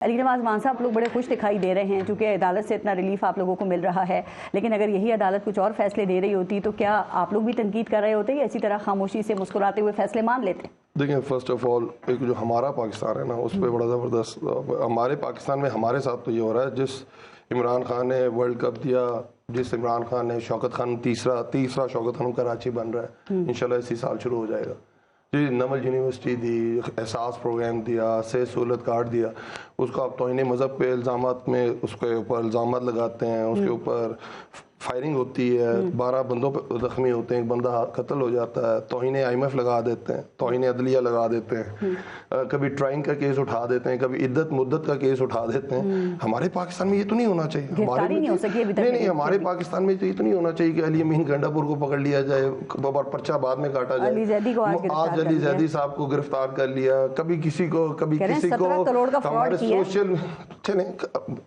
अली नवाज मान साहब लोग बड़े खुश दिखाई दे रहे हैं क्योंकि अदालत से इतना रिलीफ आप लोगों को मिल रहा है, लेकिन अगर यही अदालत कुछ और फैसले दे रही होती तो क्या आप लोग भी तनकीद कर रहे होते या इसी तरह खामोशी से मुस्कुराते हुए फैसले मान लेते? देखिए, फर्स्ट ऑफ ऑल एक जो हमारा पाकिस्तान है ना, उस पर बड़ा ज़बरदस्त हमारे पाकिस्तान में हमारे साथ तो ये हो रहा है, जिस इमरान खान ने वर्ल्ड कप दिया, जिस इमरान खान ने शौकत खान तीसरा शौकत खान कराची बन रहा है, इंशाल्लाह इसी साल शुरू हो जाएगा। जी, नमल यूनिवर्सिटी दी, एहसास प्रोग्राम दिया, से सहूलत कार्ड दिया, उसको आप तौहीन मज़हब पे इल्ज़ामात में उसके ऊपर इल्ज़ामात लगाते हैं, उसके ऊपर फायरिंग होती है, 12 बंदों पे जख्मी होते हैं, एक बंदा कत्ल हो जाता है, तौहीन IMF लगा देते हैं, तौहीन अदलिया लगा देते हैं, कभी ट्राइंग का केस उठा देते हैं, कभी इद्दत मुद्दत का केस उठा देते हैं। हमारे पाकिस्तान में ये तो नहीं होना चाहिए। नहीं, हमारे पाकिस्तान में तो ये तो नहीं होना चाहिए कि अली अमीन गंडापुर को पकड़ लिया जाए और पर्चा बाद में काटा जाए। आज अली जैदी साहब को गिरफ्तार कर लिया, कभी किसी को हमारे सोशल चले।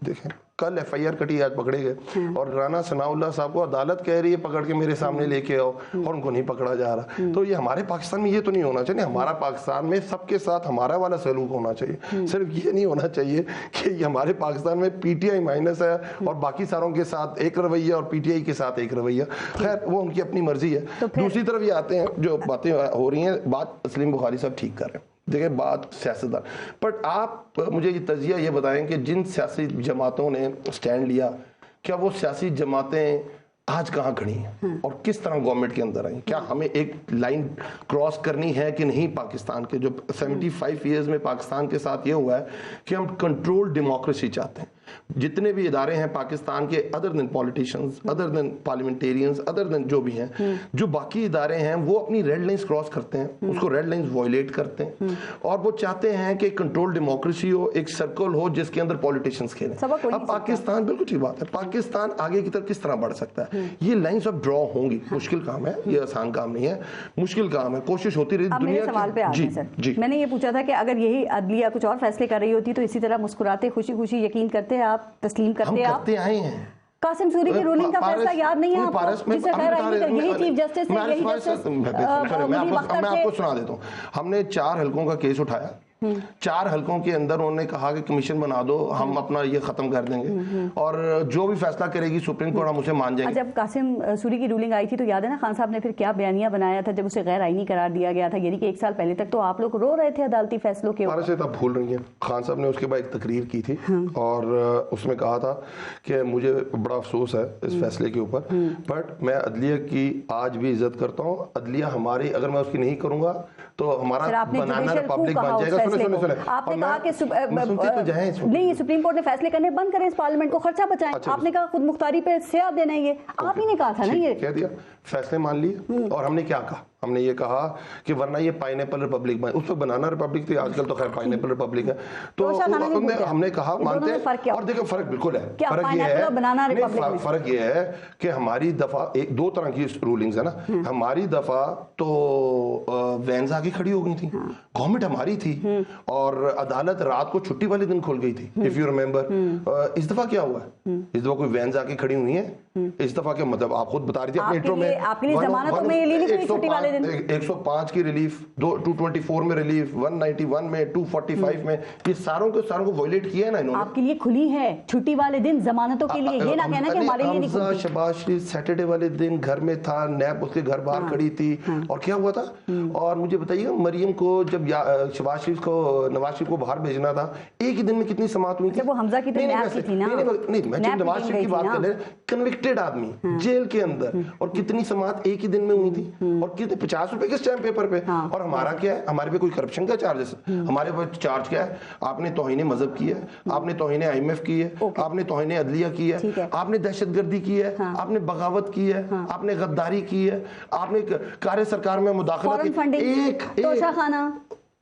देखें, कल FIR कटी, आज पकड़े गए, और राना सनाउल्लाह साहब को अदालत कह रही है पकड़ के मेरे सामने लेके आओ, और उनको नहीं पकड़ा जा रहा। तो ये हमारे पाकिस्तान में ये तो नहीं होना चाहिए। हमारा पाकिस्तान में सबके साथ हमारा वाला सलूक होना चाहिए। सिर्फ ये नहीं होना चाहिए कि हमारे पाकिस्तान में PTI माइनस है और बाकी सारों के साथ एक रवैया और PTI के साथ एक रवैया। खैर, वो उनकी अपनी मर्जी है। दूसरी तरफ ये आते हैं, जो बातें हो रही हैं, बात तस्लीम बुखारी साहब ठीक कर रहे हैं। देखिए, बात सियासतदान, बट आप मुझे ये तजिया ये बताएं कि जिन सियासी जमातों ने स्टैंड लिया, क्या वो सियासी जमातें आज कहाँ खड़ी हैं और किस तरह गवर्नमेंट के अंदर आई? क्या हमें एक लाइन क्रॉस करनी है कि नहीं? पाकिस्तान के जो 75 ईयर्स में पाकिस्तान के साथ ये हुआ है कि हम कंट्रोल डेमोक्रेसी चाहते हैं। जितने भी इदारे हैं पाकिस्तान के, other than politicians, other than parliamentarians, other than जो भी हैं, जो बाकी इदारे हैं, वो अपनी रेड लाइंस क्रॉस करते हैं, उसको रेड लाइंस वॉयलेट करते हैं, और वो चाहते हैं कि कंट्रोल डेमोक्रेसी हो, एक सर्कल हो जिसके अंदर पॉलिटिशियंस खेलें। अब पाकिस्तान, बिल्कुल ठीक बात है, पाकिस्तान आगे की तरफ किस तरह बढ़ सकता है? ये लाइंस अब ड्रॉ होंगी। मुश्किल काम है, ये आसान काम नहीं है, मुश्किल काम है, कोशिश होती रही दुनिया की। जी, मैंने ये पूछा था कि अगर यही अदलिया कुछ और फैसले कर रही होती तो इसी तरह मुस्कुराते खुशी खुशी यकीन करते आप, तस्लीम करते आप? आए हैं। कासिम सूरी की रूलिंग का फैसला याद नहीं है आपको? जिसे कह रहा है यही चीफ जस्टिस है, यही जस्टिस। मैं आपको सुना देता हूँ। हमने 4 हलकों का केस उठाया, 4 हलकों के अंदर उन्होंने कहा कि कमीशन बना दो, हम अपना ये खत्म कर देंगे, और जो भी फैसला करेगी सुप्रीम कोर्ट हम उसे मान जाएंगे। जब कासिम सूरी की रूलिंग आई थी तो याद है ना, खान साहब ने फिर क्या बयानिया बनाया था जब उसे गैर आईनी करार दिया गया था, यानी कि 1 साल पहले तक तो आप लोग रो रहे थे अदालती फैसलों के ऊपर। आप भूल रही हैं, खान साहब ने उसके बाद एक तकरीर की थी और उसमें कहा था कि मुझे बड़ा अफसोस है इस फैसले के ऊपर, बट मैं अदलिया की आज भी इज्जत करता हूँ। अदलिया हमारी, अगर मैं उसकी नहीं करूंगा तो हमारा बनाना रिपब्लिक बन जाएगा। आपने कहा कि नहीं, सुप्रीम कोर्ट ने फैसले करने बंद करें, इस पार्लियामेंट को खर्चा बचाएं। आपने कहा खुद मुख्तारी पे सिया देना, ये आप ही ने कहा था ना, ये कह दिया, फैसले मान लिए। और हमने क्या कहा? हमने ये कहा कि वरना ये पाइनएप्पल रिपब्लिक बन, उस पर बनाना रिपब्लिक थी, आजकल तो खैर पाइनएप्पल रिपब्लिक है। तो हमने कहा मानते हैं, और देखो फर्क बिल्कुल है। फर्क ये है कि हमारी दफा 2 तरह की रूलिंग्स है ना। हमारी दफा तो वैन्स आगे खड़ी हो गई थी, गवर्नमेंट हमारी थी, और अदालत रात को छुट्टी वाले दिन खुल गई थी, इफ यू रिमेंबर। इस दफा क्या हुआ है? इस दफा कोई वैन्स आके खड़ी हुई है? इस दफा क्या मतलब, आप खुद बता रही थी अपने इंट्रो में, 105 की रिलीफ, 224 में रिलीफ, 191 में, 245 में, ये सारों को वॉयलेट किया है ना इन्होंने। आपके लिए खुली है छुट्टी वाले दिन जमानतों के लिए, ये ना कहना कि हमारे लिए नहीं खुली। शहबाज शरीफ सैटरडे वाले दिन घर में था, नैब उसके घर बाहर खड़ी थी, और क्या हुआ था? और मुझे बताइए, मरियम को जब शहबाज शरीफ को, नवाज शरीफ को बाहर भेजना था, एक ही दिन में कितनी समात हुई थी? वो हमजा की थी ना। नहीं, मैं नवाज शरीफ की बात कर रहे, कन्विक्टेड आदमी जेल के अंदर, और कितनी समात एक ही दिन में हुई थी, और कितने 50 रुपए के स्टैम्प पेपर पे। और हमारा क्या है? हमारे पे कोई करप्शन का चार्जेस? हमारे पे चार्ज क्या है? आपने तौहीन मजहब की है, आपने तौहीन IMF की है, आपने तौहीन अदलिया की है, आपने दहशतगर्दी की है, आपने बगावत की है, आपने गद्दारी की है, आपने कार्य सरकार में मुदाखलत की, एक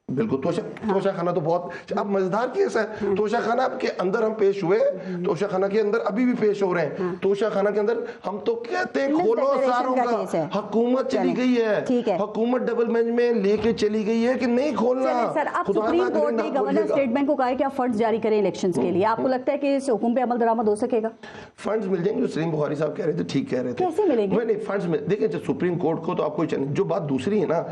बिल्कुल तोशा खाना तो बहुत अब मजेदार केस है। तोशा खाना के अंदर हम पेश हुए, तोशा खाना के अंदर अभी भी पेश हो रहे हैं। तोशा खाना के अंदर हम तो कहते हैं खोलो सारों का, हुकूमत चली गई है, हुकूमत डबल बेंच में लेके चली गई है कि नहीं खोलना। सर, अब सुप्रीम कोर्ट ने गवर्नर स्टेट बैंक को कहा है कि आप फंड्स जारी करें इलेक्शंस के लिए, आपको लगता है कि इस हुक्म पे अमल दरामद हो सकेगा? फंड्स मिल जाएंगे, सलीम बुखारी साहब कह रहे थे, ठीक कह रहे थे। कैसे मिलेंगे? नहीं, फंड्स देखिए, सुप्रीम कोर्ट को तो आपको जो बात दूसरी है ना,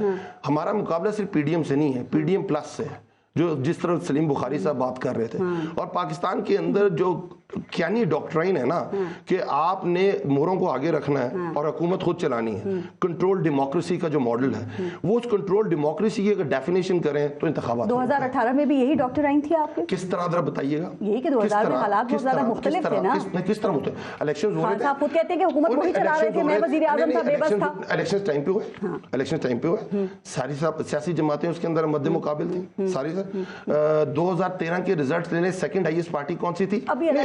हमारा मुकाबला सिर्फ PDM से नहीं है, PDM प्लस से है। जो जिस तरह सलीम बुखारी साहब बात कर रहे थे, और पाकिस्तान के अंदर जो क्या नहीं डॉक्ट्राइन है ना कि आपने मोहरों को आगे रखना है और हुकूमत खुद चलानी है, कंट्रोल डेमोक्रेसी का जो मॉडल है, वो उस कंट्रोल डेमोक्रेसी की अगर डेफिनेशन करें तो इंतखाबात 2018 में भी यही डॉक्ट्राइन थी आपके? किस तरह जरा बताइएगा? यही कि 2000 में हालात बहुत ज्यादा मुख्तलिफ थे ना। किस तरह मुख्तलिफ? इलेक्शन हो रहे थे, आप खुद कहते हैं कि हुकूमत वही चला रहे थे, मैं वजीर आज़म था, बेबस था। इलेक्शन टाइम पे हुए, इलेक्शन टाइम पे हुए, सारी सियासी जमातें उसके अंदर मद्दे मुकाबिल थी सारी। 2013 के रिजल्ट लेने सेकंड हाईएस्ट पार्टी कौन सी थी? अभी एक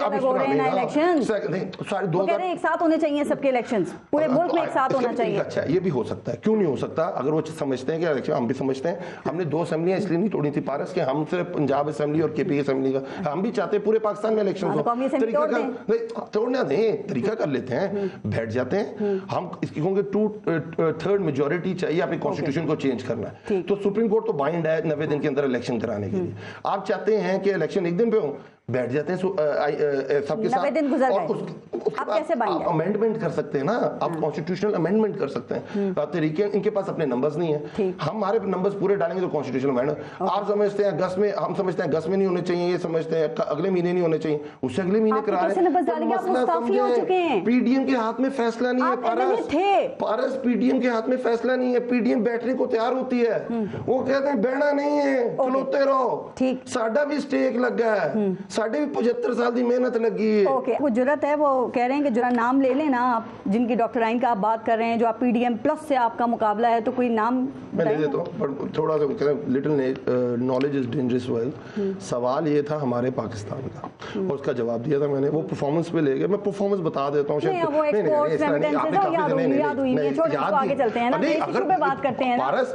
साथ होने चाहिए सबके इलेक्शंस, पूरे मुल्क में एक साथ होना चाहिए। अच्छा, ये भी हो सकता है, क्यों नहीं हो सकता? अगर वो समझते हैं कि इलेक्शन, हम भी समझते हैं, हमने 2 असेंबलियां इसलिए नहीं तोड़ी थी पारस के, हम सिर्फ पंजाब असेंबली और केपी असेंबली का, हम भी चाहते हैं पूरे पाकिस्तान में इलेक्शन हो। तरीका का तोड़ना दें, तरीका कर लेते हैं, बैठ जाते हैं, हम इसकी कहोगे 2/3 मेजोरिटी चाहिए, अपनी कॉन्स्टिट्यूशन को चेंज करना है, तो सुप्रीम कोर्ट तो बाइंड है 90 दिन के अंदर इलेक्शन कराने के लिए। आप चाहते हैं कि इलेक्शन एक दिन पे हो, बैठ जाते हैं सबके साथ, दिन गुजर गए, आप कैसे बाइंड? अमेंडमेंट कर सकते हैं ना, आप कॉन्स्टिट्यूशनल अमेंडमेंट कर सकते हैं। तरीके, इनके पास अपने नंबर्स नहीं है, हमारे नंबर्स पूरे डालेंगे तो कॉन्स्टिट्यूशनल अमेंडमेंट। आप समझते हैं अगस्त में, हम समझते हैं अगस्त में नहीं होने चाहिए, ये समझते हैं अगले महीने नहीं होने चाहिए, उससे अगले महीने करा रहे हैं। पीडीएम के हाथ में फैसला नहीं है पारस, पीडीएम के हाथ में फैसला नहीं है, पीडीएम बैठने को तैयार होती है, वो कहते हैं बहना नहीं है, खलोते रहो, साडा भी स्टेक लग गया है, साढ़े भी 75 साल की मेहनत लगी है। ओके, वो जुर्रत है, वो कह रहे हैं कि जरा नाम ले लेना आप, जिनकी डॉक्टराइन का आप बात कर रहे हैं, जो आप पीडीएम प्लस से आपका मुकाबला है, तो कोई नाम मैं ले देता हूँ, पर थोड़ा सा little knowledge is dangerous wealth. सवाल ये था हमारे पाकिस्तान का, और उसका जवाब दिया था मैंने, वो परफॉर्मेंस पे ले गए, मैं परफॉर्मेंस बता देता हूँ।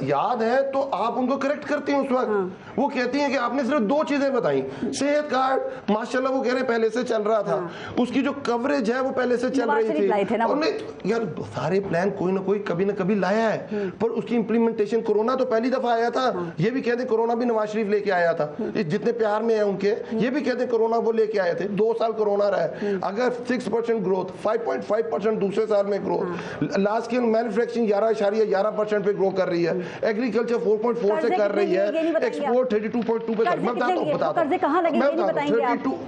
याद है तो आप उनको करेक्ट करते हैं उस वक्त, वो कहती हैं कि आपने सिर्फ 2 चीजें बताई, सेहत कार्ड माशाल्लाह वो कह रहे पहले से चल रहा था, उसकी जो कवरेज है वो पहले से चल रही थी, यार सारे प्लान कोई ना कोई कभी ना कभी लाया है, पर उसकी इंप्लीमेंटेशन, कोरोना तो पहली दफा आया था, ये भी कहते कोरोना भी नवाज शरीफ लेके आया था, जितने प्यार में है उनके, ये भी कहते कोरोना वो लेके आए थे, 2 साल कोरोना रहा। अगर 6% ग्रोथ, 5.5% दूसरे साल में ग्रोथ, लास्ट स्केल मैन्युफैक्चरिंग 11.11% पे ग्रो कर रही है, एग्रीकल्चर 4.4 से कर रही है, एक्सपोर्ट 32.2 पे कर, मैं बताता हूं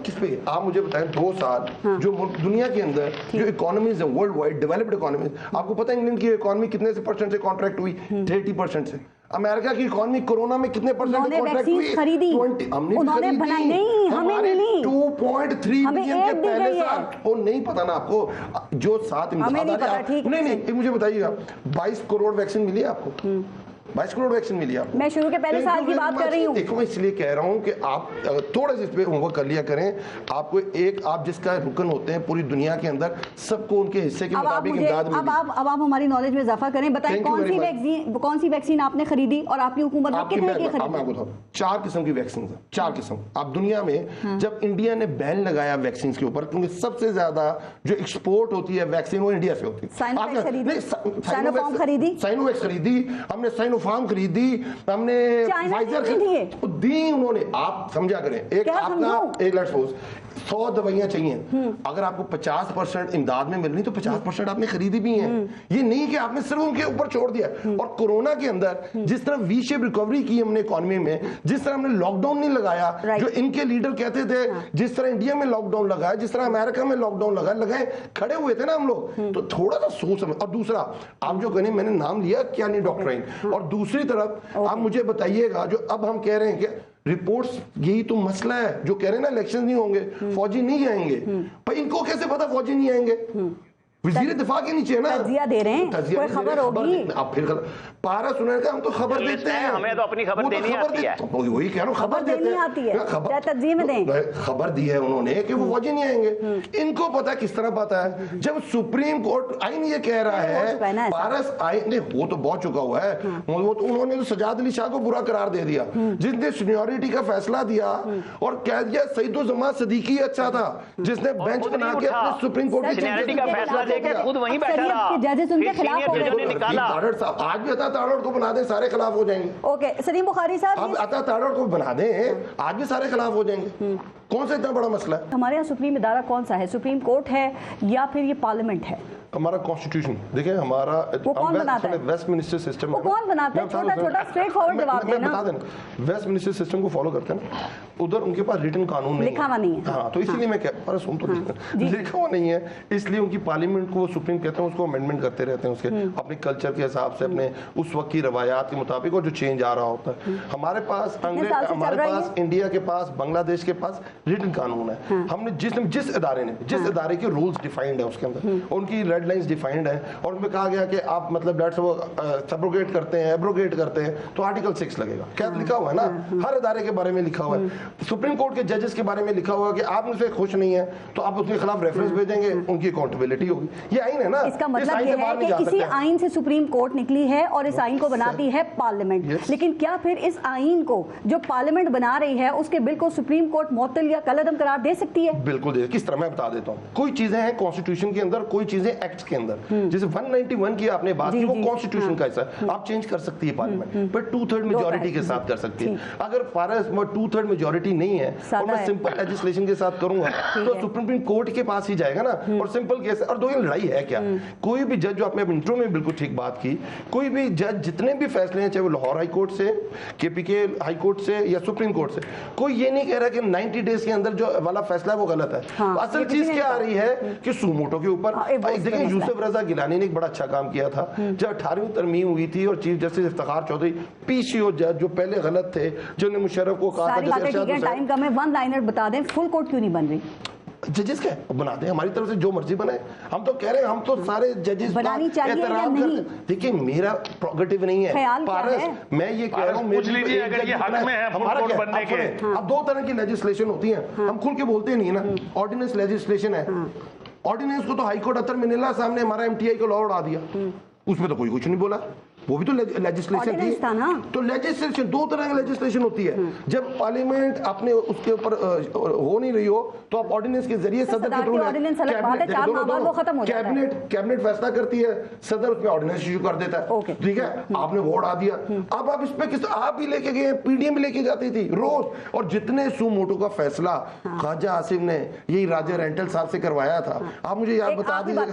किस पे, आप मुझे बताएं 2 साल जो दुनिया के अंदर जो इकोनॉमीज है वर्ल्ड वाइड डेवलप्ड इकोनॉमीज, आपको पता है इंग्लैंड की इकोनॉमी कितने से परसेंट से कॉन्ट्रैक्ट हुई? 30% से। अमेरिका की इकोनॉमी कोरोना में कितने परसेंट कॉन्ट्रैक्ट हुई? खरीदी, उन्होंने बनाई नहीं, हमें मिली 2.3 बिलियन के पहले साल, वो नहीं पता ना आपको, जो 7 नहीं, मुझे बताइएगा 22 करोड़ वैक्सीन मिली आपको? 22 करोड़ वैक्सीन मिली आपको? मैं शुरू के पहले साल की बात कर रही हूँ। देखो मैं इसलिए कह रहा हूँ कि आप थोड़ा सा इस पे होमवर्क कर लिया करें, आपको आप जिसका रुकन होते हैं पूरी दुनिया के अंदर, सबको उनके हिस्से के मुताबिक इमदाद मिली। अब आप हमारी नॉलेज में इजाफा करें, बताएं कौन सी वैक्सीन आपने खरीदी और आपकी हुकूमत ने कितने की खरीदी? 4 किस्म की वैक्सीन, 4 किस्म। अब दुनिया में जब इंडिया ने बैन लगाया वैक्सीन के ऊपर, क्योंकि सबसे ज्यादा जो एक्सपोर्ट होती है वैक्सीन वो इंडिया से होती है। साइनोफार्म खरीदी, साइनोवैक्स खरीदी हमने, साइनोफार्म खरीदी हमने, फाइजर दी उन्होंने। आप समझा करें, एक आपका एक लेट्स सपोज 100 दवाइयां चाहिए, अगर आपको 50% इमदाद में मिलनी तो 50% आपने खरीदी भी हैं। ये नहीं कि आपने सिर्फ उनके ऊपर छोड़ दिया। और कोरोना के अंदर जिस तरह वी शेप रिकवरी की हमने इकोनॉमी में, जिस तरह हमने लॉकडाउन नहीं लगाया जो इनके लीडर कहते थे, जिस तरह इंडिया में लॉकडाउन लगाया, जिस तरह अमेरिका में लॉकडाउन लगाए खड़े हुए थे ना हम लोग, तो थोड़ा सा सोच। और दूसरा, आप जो कहने मैंने नाम लिया क्या नहीं डॉक्ट्राइन, और दूसरी तरफ आप मुझे बताइएगा जो अब हम कह रहे हैं कि रिपोर्ट्स, यही तो मसला है जो कह रहे हैं ना इलेक्शन नहीं होंगे, फौजी नहीं आएंगे, पर इनको कैसे पता फौजी नहीं आएंगे? वजीर दिफा के नीचे है ना, तजिया दे रहे हैं, कोई खबर होगी। आप फिर पारा सुने का हम तो खबर देते हैं, हमें तो अपनी खबर देनी आती है, वही कह रहा हूं, खबर देनी आती है, खबर दी है उन्होंने कि वो फौजी नहीं आएंगे। इनको पता किस तरह पता है? जब सुप्रीम कोर्ट आइन ये कह रहा है, पारस आइन वो तो बहुत चुका हुआ है, वो तो उन्होंने तो सजाद अली शाह को बुरा करार दे दिया, जिसने सीनियोरिटी का फैसला दिया और कह दिया सईदुज़्ज़मान सदीकी अच्छा था, जिसने बेंच बना के अपने सुप्रीम कोर्ट का फैसला खुद वहीं बैठा रहा, जजेस उनके खिलाफ हो गए। निकाला। आज भी अता तारड़ को बना दें सारे खिलाफ हो जाएंगे। ओके, सलीम बुखारी साहब, अब अता तारड़ को बना दें आज भी सारे खिलाफ हो जाएंगे। कौन सा इतना बड़ा मसला है? हमारे यहाँ सुप्रीम इदारा कौन सा है? सुप्रीम कोर्ट है या फिर ये पार्लियामेंट है? हमारा कॉन्स्टिट्यूशन देखिए, हमारा वो कौन बनाता है? वेस्टमिनिस्टर सिस्टम वो कौन बनाता है? छोटा स्ट्रेट फॉरवर्ड जवाब देना। बता देना, वेस्टमिनिस्टर सिस्टम को फॉलो करते हैं ना, उधर उनके पास रिटन कानून नहीं लिखा हुआ नहीं है। हाँ, तो इसीलिए मैं कह पर सुन तो लिखा हुआ नहीं है, इसलिए उनकी पार्लियामेंट को सुप्रीम कहते हैं, उसको अमेंडमेंट करते रहते हैं उसके अपने कल्चर के हिसाब से, अपने उस वक्त की रवायात के मुताबिक, और जो चेंज आ रहा होता है। हमारे पास हमारे पास इंडिया के पास, बांग्लादेश के पास रिटन कानून है। हमने जिस इदारे के रूल्स डिफाइंड है उसके अंदर, उनकी रेड लाइंस डिफाइंड है, और उनमें कहा गया कि आप मतलब डेट्स वो सब्रोगेट करते हैं, एब्रोगेट करते हैं, तो आर्टिकल 6 लगेगा। क्या लिखा हुआ है ना, हर इदारे के बारे में लिखा हुआ है। सुप्रीम कोर्ट के जजेस के बारे में लिखा हुआ है कि आप उनसे खुश नहीं है तो आप उसके खिलाफ रेफरेंस भेजेंगे, उनकी अकाउंटेबिलिटी होगी। ये आइन है ना, इसका मतलब ये है कि किसी आइन से सुप्रीम कोर्ट निकली है और इस आइन को बनाती है पार्लियामेंट। लेकिन क्या फिर इस आइन को जो पार्लियामेंट बना रही है उसके बिल को सुप्रीम कोर्ट मुअत्तल या कलअदम करार दे सकती है? बिल्कुल दे। किस तरह, मैं बता देता हूँ। कोई चीजें हैं कॉन्स्टिट्यूशन के अंदर, कोई चीजें एक्ट के अंदर। जैसे 191 की आपने बात की, वो कॉन्स्टिट्यूशन का हिस्सा है, आप चेंज कर सकती है पार्लियामेंट, पर 2/3 मेजॉरिटी के साथ कर सकती है। अगर पारस 2/3 मेजॉरिटी नहीं है और मैं सिंपल लेजिस्लेशन के साथ करूंगा तो सुप्रीम कोर्ट के पास ही जाएगा ना, और सिंपल केस। और दो ये लड़ाई है क्या, कोई भी जज, जो आपने इंट्रो में बिल्कुल ठीक बात की, कोई भी जज जितने भी फैसले हैं, चाहे वो लाहौर हाई कोर्ट से, केपीके हाई कोर्ट से या सुप्रीम कोर्ट से, कोई ये नहीं कह रहा कि 90 डेज के अंदर जो वाला फैसला है वो गलत है। असल चीज क्या आ रही है कि सुमोटो के ऊपर देखिए, यूसुफ रजा गिलानी ने एक बड़ा अच्छा काम किया था जब 18वीं तरमीम हुई थी, और chief justice Iftikhar Chaudhry PCO जज जो पहले गलत थे, जिन्होंने मुशर्रफ को कहा था, टाइम कम है, वन लाइनर बता दें, फुल कोर्ट क्यों नहीं बन रही? जजेस क्या बना दे, हमारी तरफ से जो मर्जी बनाए। हम तो कह रहे हैं, हम तो सारे जजेस बनानी चाहिए या नहीं? देखिए, मेरा प्रोगेटिव नहीं है पारस, मैं ये कह रहा हूँ, अब 2 तरह की लेजिस्लेशन होती है, हम खुल के बोलते नहीं है ना। ऑर्डिनेंस लेजिस्लेशन है, ऑर्डिनेंस को तो हाईकोर्ट अतर मिनिला सामने हमारा एमटीआई को लॉ उड़ा दिया, उसमें तो कोई कुछ नहीं बोला, वो भी तो लेजिस्लेशन थी। तो लेजिस्लेशन 2 तरह की लेजिस्लेशन होती है। जब पार्लियामेंट अपने उसके ऊपर हो नहीं रही हो तो आप ऑर्डिनेंस के जरिए सदर के थ्रू कैबिनेट फैसला करती है, सदर उसमें ऑर्डिनेंस इशू कर देता है, ठीक है, आपने वो उड़ा दिया। अब आप इस पे किस, आप भी लेके गए, पीडीएम भी लेके जाती थी रोज, और जितने सुमोटो का फैसला ख्वाजा आसिफ ने यही राजा रेंटल साहब से करवाया था, आप मुझे याद बता दीजिए।